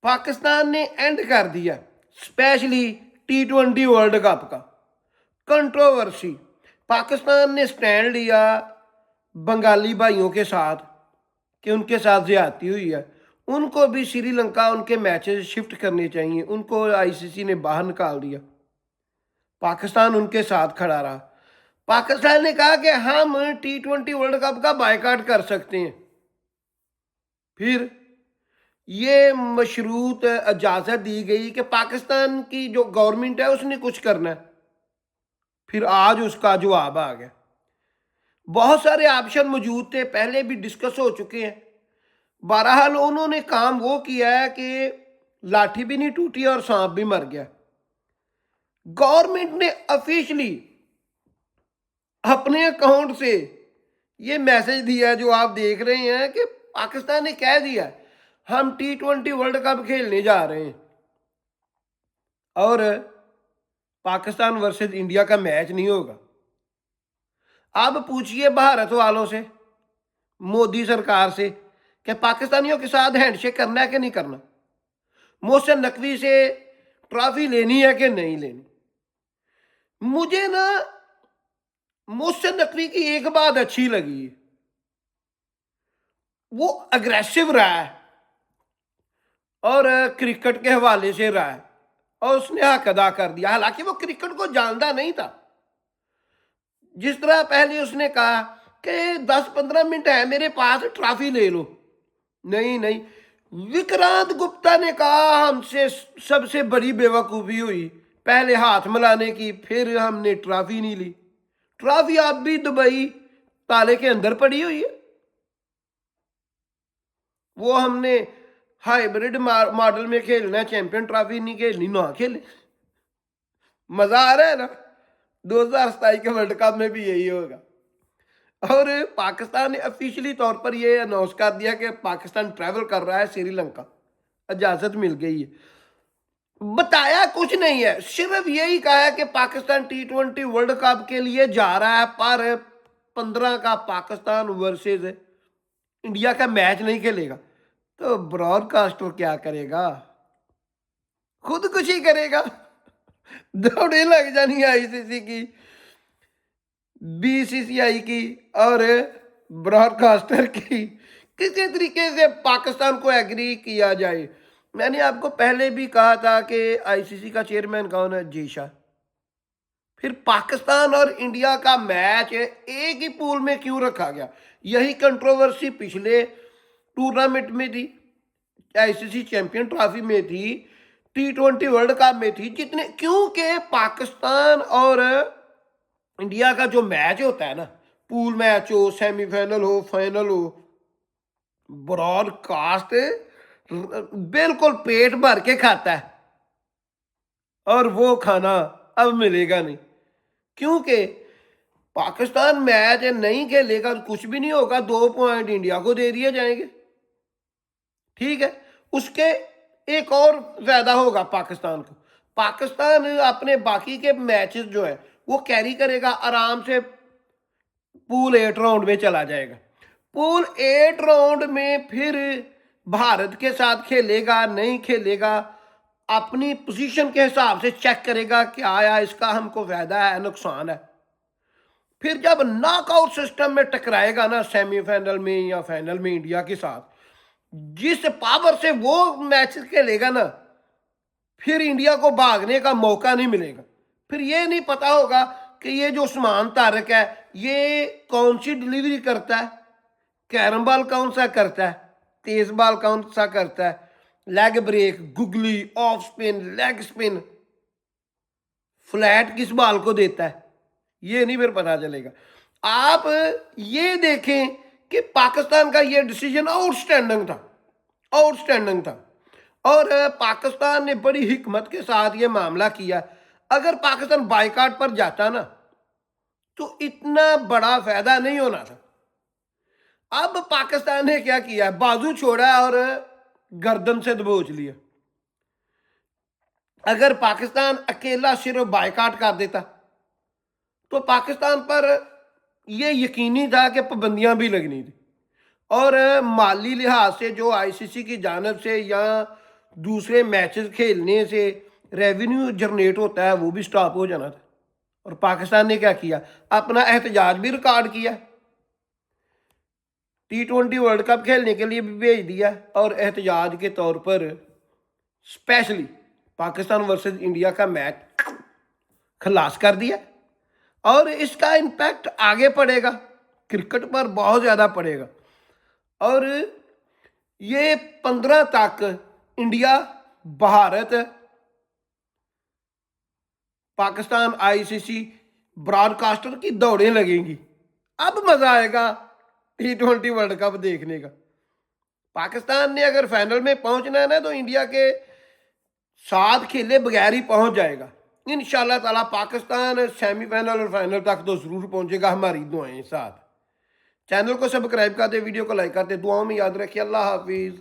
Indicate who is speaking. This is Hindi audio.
Speaker 1: पाकिस्तान ने एंड कर दिया स्पेशली T20 वर्ल्ड कप का। कंट्रोवर्सी, पाकिस्तान ने स्टैंड लिया बंगाली भाइयों के साथ कि उनके साथ ज्यादती हुई है, उनको भी श्रीलंका उनके मैचेस शिफ्ट करने चाहिए, उनको आईसीसी ने बाहर निकाल दिया। पाकिस्तान उनके साथ खड़ा रहा। पाकिस्तान ने कहा कि हम T20 वर्ल्ड कप का बायकॉट कर सकते हैं। फिर ये मशरूत इजाज़त दी गई कि पाकिस्तान की जो गवर्नमेंट है उसने कुछ करना है। फिर आज उसका जवाब आ गया। बहुत सारे ऑप्शन मौजूद थे, पहले भी डिस्कस हो चुके हैं। बहरहाल उन्होंने काम वो किया है कि लाठी भी नहीं टूटी और सांप भी मर गया। गवर्नमेंट ने ऑफिशियली अपने अकाउंट से ये मैसेज दिया जो आप देख रहे हैं कि पाकिस्तान ने कह दिया हम T20 वर्ल्ड कप खेलने जा रहे हैं और पाकिस्तान वर्सेस इंडिया का मैच नहीं होगा। अब पूछिए भारत वालों से, मोदी सरकार से कि पाकिस्तानियों के साथ हैंडशेक करना है कि नहीं करना, मोहसिन नकवी से ट्रॉफी लेनी है कि नहीं लेनी। मुझे ना मोहसिन नकवी की एक बात अच्छी लगी, वो अग्रेसिव रहा है और क्रिकेट के हवाले से रहा है और उसने हक अदा कर दिया। हालांकि वो क्रिकेट को जानता नहीं था। जिस तरह पहले उसने कहा कि 10-15 मिनट है मेरे पास, ट्रॉफी ले लो। नहीं नहीं, विक्रांत गुप्ता ने कहा हमसे सबसे बड़ी बेवकूफ़ी हुई पहले हाथ मिलाने की, फिर हमने ट्रॉफी नहीं ली। ट्रॉफी आप भी दुबई ताले के अंदर पड़ी हुई है। वो हमने हाइब्रिड मॉडल में खेलना, चैंपियन ट्रॉफी नहीं खेलनी, ना खेले। मजा आ रहा है ना। 2027 के वर्ल्ड कप में भी यही होगा। और पाकिस्तान ने ऑफिशियली तौर पर यह अनाउंस कर दिया कि पाकिस्तान ट्रैवल कर रहा है श्रीलंका, इजाजत मिल गई है। बताया कुछ नहीं है, सिर्फ यही कहा है कि पाकिस्तान T20 वर्ल्ड कप के लिए जा रहा है, पर 15 का पाकिस्तान वर्सेस इंडिया का मैच नहीं खेलेगा। तो ब्रॉडकास्टर क्या करेगा? खुदकुशी करेगा। दौड़े लग जानी आईसीसी की, बीसीसीआई की और ब्रॉडकास्टर की, किसी तरीके से पाकिस्तान को एग्री किया जाए। मैंने आपको पहले भी कहा था कि आईसीसी का चेयरमैन कौन है? जीशा। फिर पाकिस्तान और इंडिया का मैच एक ही पूल में क्यों रखा गया? यही कंट्रोवर्सी पिछले टूर्नामेंट में थी, आईसीसी चैंपियन ट्रॉफी में थी, T20 वर्ल्ड कप में थी, जितने, क्योंकि पाकिस्तान और इंडिया का जो मैच होता है ना, पूल मैच हो, सेमीफाइनल हो, फाइनल हो, ब्रॉडकास्ट बिल्कुल पेट भर के खाता है और वो खाना अब मिलेगा नहीं, क्योंकि पाकिस्तान मैच नहीं खेलेगा तो कुछ भी नहीं होगा। 2 पॉइंट इंडिया को दे दिए जाएंगे, ठीक है। उसके एक और ज्यादा होगा पाकिस्तान को। पाकिस्तान अपने बाकी के मैचेस जो है वो कैरी करेगा, आराम से पूल 8 राउंड में चला जाएगा। पूल 8 राउंड में फिर भारत के साथ खेलेगा नहीं खेलेगा, अपनी पोजीशन के हिसाब से चेक करेगा क्या आया, इसका हमको फायदा है नुकसान है। फिर जब नॉकआउट सिस्टम में टकराएगा ना, सेमीफाइनल में या फाइनल में इंडिया के साथ, जिस पावर से वो मैच खेलेगा ना, फिर इंडिया को भागने का मौका नहीं मिलेगा। फिर ये नहीं पता होगा कि ये जो उस्मान तारिक है ये कौन सी डिलीवरी करता है, कैरम बॉल कौन सा करता है, तेज बॉल कौन सा करता है, leg break, googly, off spin, leg spin, flat किस बॉल को देता है, ये नहीं फिर पता चलेगा। आप ये देखें कि पाकिस्तान का ये डिसीजन आउटस्टैंडिंग था, आउटस्टैंडिंग था। और पाकिस्तान ने बड़ी हिकमत के साथ ये मामला किया। अगर पाकिस्तान बाइकाट पर जाता ना तो इतना बड़ा फायदा नहीं होना था। अब पाकिस्तान ने क्या किया, बाजू छोड़ा और गर्दन से दबोच लिया। अगर पाकिस्तान अकेला सिर्फ बाइकाट कर देता तो पाकिस्तान पर यह यकीनी था कि पाबंदियां भी लगनी थी और माली लिहाज से जो आईसीसी की जानब से या दूसरे मैचेस खेलने से रेवेन्यू जनरेट होता है वो भी स्टॉप हो जाना था। और पाकिस्तान ने क्या किया, अपना एहतजाज भी रिकॉर्ड किया, T20 वर्ल्ड कप खेलने के लिए भी भेज दिया और एहतजाज के तौर पर स्पेशली पाकिस्तान वर्सेस इंडिया का मैच खलास कर दिया। और इसका इम्पैक्ट आगे पड़ेगा, क्रिकेट पर बहुत ज़्यादा पड़ेगा। और ये 15 तक India, Bharat, Pakistan, ICC broadcaster की दौड़ें लगेंगी। अब मज़ा आएगा T20 वर्ल्ड कप देखने का। पाकिस्तान ने अगर फाइनल में पहुंचना है ना तो इंडिया के साथ खेले बगैर ही पहुंच जाएगा। इंशाल्लाह ताला पाकिस्तान सेमीफाइनल और फाइनल तक तो ज़रूर पहुंचेगा, हमारी दुआएं साथ। चैनल को सब्सक्राइब करते, वीडियो को लाइक करते, दुआओं में याद रखिए। अल्लाह हाफिज़।